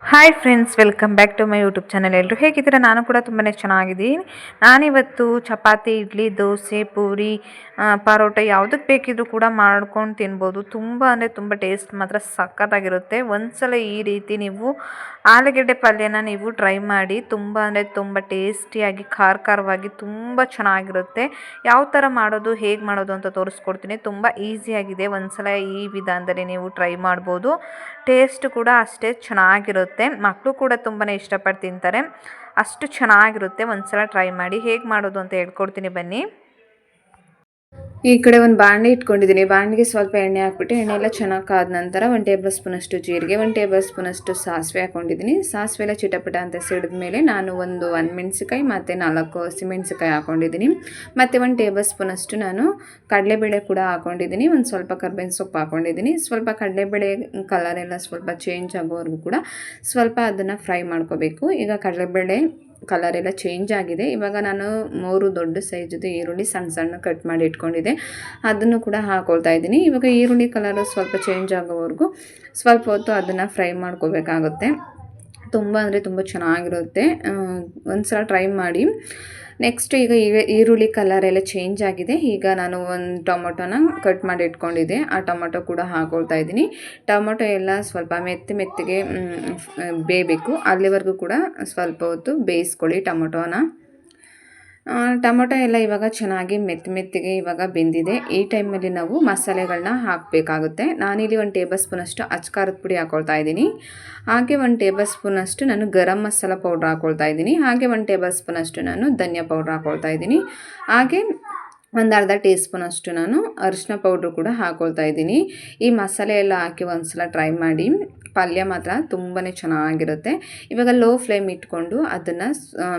Hi friends, welcome back to my YouTube channel. ಎಲ್ಲರೂ ಹೇಗಿದ್ದೀರಾ? ನಾನು ಕೂಡ ತುಂಬಾ ಚೆನ್ನಾಗಿದ್ದೀನಿ. ನಾನಿವತ್ತು ಚಪಾತಿ, ಇಡ್ಲಿ, ದೋಸೆ, ಪೂರಿ, ಪರೋಟ ಯಾವುದಕ್ಕೆ ಬೇಕಿದ್ರೂ ಕೂಡ ಮಾಡ್ಕೊಂಡು ತಿನ್ಬೋದು. ತುಂಬ ಅಂದರೆ ತುಂಬ ಟೇಸ್ಟ್ ಮಾತ್ರ ಸಖತ್ತಾಗಿರುತ್ತೆ. ಒಂದ್ಸಲ ಈ ರೀತಿ ನೀವು ಆಲೂಗೆಡ್ಡೆ ಪಲ್ಯನ ನೀವು ಟ್ರೈ ಮಾಡಿ. ತುಂಬ ಅಂದರೆ ತುಂಬ ಟೇಸ್ಟಿಯಾಗಿ ಖಾರವಾಗಿ ತುಂಬ ಚೆನ್ನಾಗಿರುತ್ತೆ. ಯಾವ ಥರ ಮಾಡೋದು, ಹೇಗೆ ಮಾಡೋದು ಅಂತ ತೋರಿಸ್ಕೊಡ್ತೀನಿ. ತುಂಬ ಈಸಿಯಾಗಿದೆ. ಒಂದ್ಸಲ ಈ ವಿಧಾನದಲ್ಲಿ ನೀವು ಟ್ರೈ ಮಾಡ್ಬೋದು. ಟೇಸ್ಟ್ ಕೂಡ ಅಷ್ಟೇ ಚೆನ್ನಾಗಿರುತ್ತೆ. ಮಕ್ಕಳು ಕೂಡ ತುಂಬಾ ಇಷ್ಟಪಟ್ಟು ತಿಂತಾರೆ. ಅಷ್ಟು ಚೆನ್ನಾಗಿರುತ್ತೆ. ಒಂದ್ಸಲ ಟ್ರೈ ಮಾಡಿ. ಹೇಗೆ ಮಾಡೋದು ಅಂತ ಹೇಳ್ಕೊಡ್ತೀನಿ ಬನ್ನಿ. ಈ ಕಡೆ ಒಂದು ಬಾಣಲೆ ಇಟ್ಕೊಂಡಿದ್ದೀನಿ. ಬಾಣಲೆಗೆ ಸ್ವಲ್ಪ ಎಣ್ಣೆ ಹಾಕ್ಬಿಟ್ಟು ಎಣ್ಣೆ ಎಲ್ಲ ಚೆನ್ನಾಗಿ ಕಾದ ನಂತರ 1 ಟೇಬಲ್ ಸ್ಪೂನಷ್ಟು ಜೀರಿಗೆ, 1 ಟೇಬಲ್ ಸ್ಪೂನಷ್ಟು ಸಾಸಿವೆ ಹಾಕ್ಕೊಂಡಿದ್ದೀನಿ. ಸಾಸಿವೆ ಎಲ್ಲ ಚಿಟಪಟ ಅಂತ ಸಿಡಿದ ಮೇಲೆ ನಾನು ಒಂದು ಮೆಣಸಿಕಾಯಿ ಮತ್ತು 4 ಹಸಿಮೆಣಸಿಕಾಯಿ ಹಾಕ್ಕೊಂಡಿದ್ದೀನಿ. ಮತ್ತು 1 ಟೇಬಲ್ ಸ್ಪೂನಷ್ಟು ನಾನು ಕಡಲೆಬೇಳೆ ಕೂಡ ಹಾಕ್ಕೊಂಡಿದ್ದೀನಿ. ಒಂದು ಸ್ವಲ್ಪ ಕರ್ಬೇವಿನ ಸೊಪ್ಪು ಹಾಕ್ಕೊಂಡಿದ್ದೀನಿ. ಸ್ವಲ್ಪ ಕಡಲೆಬೇಳೆ ಕಲರ್ ಎಲ್ಲ ಸ್ವಲ್ಪ ಚೇಂಜ್ ಆಗೋವರೆಗೂ ಕೂಡ ಸ್ವಲ್ಪ ಅದನ್ನು ಫ್ರೈ ಮಾಡ್ಕೋಬೇಕು. ಈಗ ಕಡಲೆಬೇಳೆ ಕಲರ್ ಎಲ್ಲ ಚೇಂಜ್ ಆಗಿದೆ. ಇವಾಗ ನಾನು 3 ದೊಡ್ಡ ಸೈಜದು ಈರುಳ್ಳಿ ಸಣ್ಣ ಸಣ್ಣ ಕಟ್ ಮಾಡಿ ಇಟ್ಕೊಂಡಿದ್ದೆ, ಅದನ್ನು ಕೂಡ ಹಾಕೊಳ್ತಾ ಇದ್ದೀನಿ. ಇವಾಗ ಈರುಳ್ಳಿ ಕಲರು ಸ್ವಲ್ಪ ಚೇಂಜ್ ಆಗೋವರೆಗೂ ಸ್ವಲ್ಪ ಹೊತ್ತು ಅದನ್ನು ಫ್ರೈ ಮಾಡ್ಕೋಬೇಕಾಗುತ್ತೆ. ತುಂಬ ಅಂದರೆ ತುಂಬ ಚೆನ್ನಾಗಿರುತ್ತೆ. ಒಂದು ಟ್ರೈ ಮಾಡಿ. ನೆಕ್ಸ್ಟ್ ಈಗ ಈರುಳ್ಳಿ ಕಲರ್ ಎಲ್ಲ ಚೇಂಜ್ ಆಗಿದೆ. ಈಗ ನಾನು ಒಂದು ಟೊಮೊಟೊನ ಕಟ್ ಮಾಡಿ ಇಟ್ಕೊಂಡಿದ್ದೆ, ಆ ಟೊಮೊಟೊ ಕೂಡ ಹಾಕೊಳ್ತಾ ಇದ್ದೀನಿ. ಟೊಮೊಟೊ ಎಲ್ಲ ಸ್ವಲ್ಪ ಮೆತ್ತಗೆ ಬೇಯಬೇಕು. ಅಲ್ಲಿವರೆಗೂ ಕೂಡ ಸ್ವಲ್ಪ ಹೊತ್ತು ಬೇಯಿಸ್ಕೊಳ್ಳಿ ಟೊಮೊಟೊನ. ಟೊಮೊಟೊ ಎಲ್ಲ ಇವಾಗ ಚೆನ್ನಾಗಿ ಮೆತ್ತಗೆ ಇವಾಗ ಬೆಂದಿದೆ. ಈ ಟೈಮಲ್ಲಿ ನಾವು ಮಸಾಲೆಗಳನ್ನ ಹಾಕಬೇಕಾಗುತ್ತೆ. ನಾನಿಲ್ಲಿ 1 ಟೇಬಲ್ ಸ್ಪೂನಷ್ಟು ಅಚ್ಕಾರದ ಪುಡಿ ಹಾಕ್ಕೊಳ್ತಾ ಇದ್ದೀನಿ. ಹಾಗೆ 1 ಟೇಬಲ್ ಸ್ಪೂನಷ್ಟು ನಾನು ಗರಂ ಮಸಾಲ ಪೌಡ್ರ್ ಹಾಕ್ಕೊಳ್ತಾ ಇದ್ದೀನಿ. ಹಾಗೆ 1 ಟೇಬಲ್ ಸ್ಪೂನಷ್ಟು ನಾನು ಧನಿಯಾ ಪೌಡ್ರ್ ಹಾಕ್ಕೊಳ್ತಾ ಇದ್ದೀನಿ. ಹಾಗೆ ಒಂದು ಅರ್ಧ ಟೀ ಸ್ಪೂನಷ್ಟು ನಾನು ಅರಿಶಿನ ಪೌಡ್ರು ಕೂಡ ಹಾಕ್ಕೊಳ್ತಾ ಇದ್ದೀನಿ. ಈ ಮಸಾಲೆ ಎಲ್ಲ ಹಾಕಿ ಒಂದ್ಸಲ ಟ್ರೈ ಮಾಡಿ. ಪಲ್ಯ ಮಾತ್ರ ತುಂಬಾ ಚೆನ್ನಾಗಿರುತ್ತೆ. ಇವಾಗ ಲೋ ಫ್ಲೇಮ್ ಇಟ್ಕೊಂಡು ಅದನ್ನು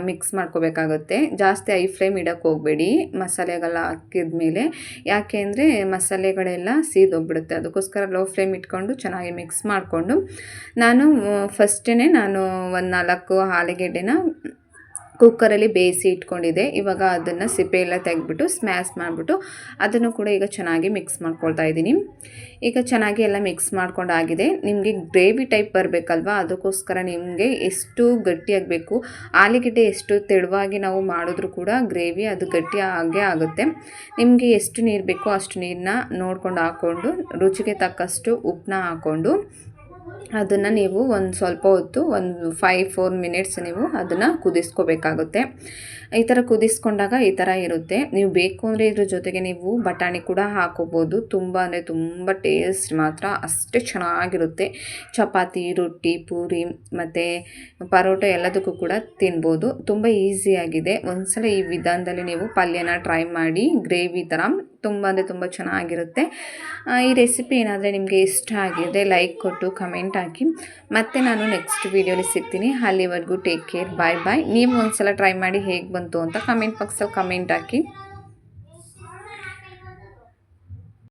ಮಿಕ್ಸ್ ಮಾಡ್ಕೋಬೇಕಾಗುತ್ತೆ. ಜಾಸ್ತಿ ಹೈ ಫ್ಲೇಮ್ ಇಡೋಕ್ಕೆ ಹೋಗಬೇಡಿ ಮಸಾಲೆಗೆಲ್ಲ ಹಾಕಿದ ಮೇಲೆ, ಯಾಕೆ ಅಂದರೆ ಮಸಾಲೆಗಳೆಲ್ಲ ಸೀದೋಗ್ಬಿಡುತ್ತೆ. ಅದಕ್ಕೋಸ್ಕರ ಲೋ ಫ್ಲೇಮ್ ಇಟ್ಕೊಂಡು ಚೆನ್ನಾಗಿ ಮಿಕ್ಸ್ ಮಾಡಿಕೊಂಡು ನಾನು ನಾನು ಒಂದು 4 ಆಲೂಗೆಡ್ಡೆನ ಕುಕ್ಕರಲ್ಲಿ ಬೇಯಿಸಿ ಇಟ್ಕೊಂಡಿದ್ದೆ. ಇವಾಗ ಅದನ್ನು ಸಿಪ್ಪೆ ಎಲ್ಲ ತೆಗೆದ್ಬಿಟ್ಟು ಸ್ಮ್ಯಾಶ್ ಮಾಡಿಬಿಟ್ಟು ಅದನ್ನು ಕೂಡ ಈಗ ಚೆನ್ನಾಗಿ ಮಿಕ್ಸ್ ಮಾಡ್ಕೊಳ್ತಾ ಇದ್ದೀನಿ. ಈಗ ಚೆನ್ನಾಗಿ ಎಲ್ಲ ಮಿಕ್ಸ್ ಮಾಡ್ಕೊಂಡಾಗಿದೆ. ನಿಮಗೆ ಗ್ರೇವಿ ಟೈಪ್ ಬರಬೇಕಲ್ವ, ಅದಕ್ಕೋಸ್ಕರ ನಿಮಗೆ ಎಷ್ಟು ಗಟ್ಟಿಯಾಗಬೇಕು, ಆಲೂಗೆಡ್ಡೆ ಎಷ್ಟು ತೆಳುವಾಗಿ ನಾವು ಮಾಡಿದ್ರೂ ಕೂಡ ಗ್ರೇವಿ ಅದು ಗಟ್ಟಿ ಆಗೇ ಆಗುತ್ತೆ. ನಿಮಗೆ ಎಷ್ಟು ನೀರು ಬೇಕೋ ಅಷ್ಟು ನೀರನ್ನ ನೋಡ್ಕೊಂಡು ಹಾಕ್ಕೊಂಡು ರುಚಿಗೆ ತಕ್ಕಷ್ಟು ಉಪ್ಪನ್ನ ಹಾಕ್ಕೊಂಡು ಅದನ್ನು ನೀವು ಒಂದು ಸ್ವಲ್ಪ ಹೊತ್ತು ಒಂದು 5-4 ಮಿನಿಟ್ಸ್ ನೀವು ಅದನ್ನು ಕುದಿಸ್ಕೋಬೇಕಾಗುತ್ತೆ. ಈ ಥರ ಕುದಿಸ್ಕೊಂಡಾಗ ಈ ಥರ ಇರುತ್ತೆ. ನೀವು ಬೇಕು ಅಂದರೆ ಇದ್ರ ಜೊತೆಗೆ ನೀವು ಬಟಾಣಿ ಕೂಡ ಹಾಕೋಬೋದು. ತುಂಬ ಅಂದರೆ ತುಂಬ ಟೇಸ್ಟ್ ಮಾತ್ರ ಅಷ್ಟೇ ಚೆನ್ನಾಗಿರುತ್ತೆ. ಚಪಾತಿ, ರೊಟ್ಟಿ, ಪೂರಿ ಮತ್ತು ಪರೋಟ ಎಲ್ಲದಕ್ಕೂ ಕೂಡ ತಿನ್ಬೋದು. ತುಂಬ ಈಸಿಯಾಗಿದೆ. ಒಂದ್ಸಲ ಈ ವಿಧಾನದಲ್ಲಿ ನೀವು ಪಲ್ಯನ ಟ್ರೈ ಮಾಡಿ. ಗ್ರೇವಿ ಥರ ತುಂಬ ಅಂದರೆ ತುಂಬ ಚೆನ್ನಾಗಿರುತ್ತೆ. ಈ ರೆಸಿಪಿ ಏನಾದರೆ ನಿಮಗೆ ಇಷ್ಟ ಆಗಿದೆ ಲೈಕ್ ಕೊಟ್ಟು ಕಮೆಂಟ್ ಹಾಕಿ. ಮತ್ತೆ ನಾನು ನೆಕ್ಸ್ಟ್ ವೀಡಿಯೋಲಿ ಸಿಗ್ತೀನಿ. ಅಲ್ಲಿವರೆಗೂ ಟೇಕ್ ಕೇರ್, ಬಾಯ್ ಬಾಯ್. ನೀವು ಒಂದ್ಸಲ ಟ್ರೈ ಮಾಡಿ ಹೇಗೆ ಬಂತು ಅಂತ ಕಮೆಂಟ್ ಬಾಕ್ಸಲ್ಲಿ ಕಮೆಂಟ್ ಹಾಕಿ.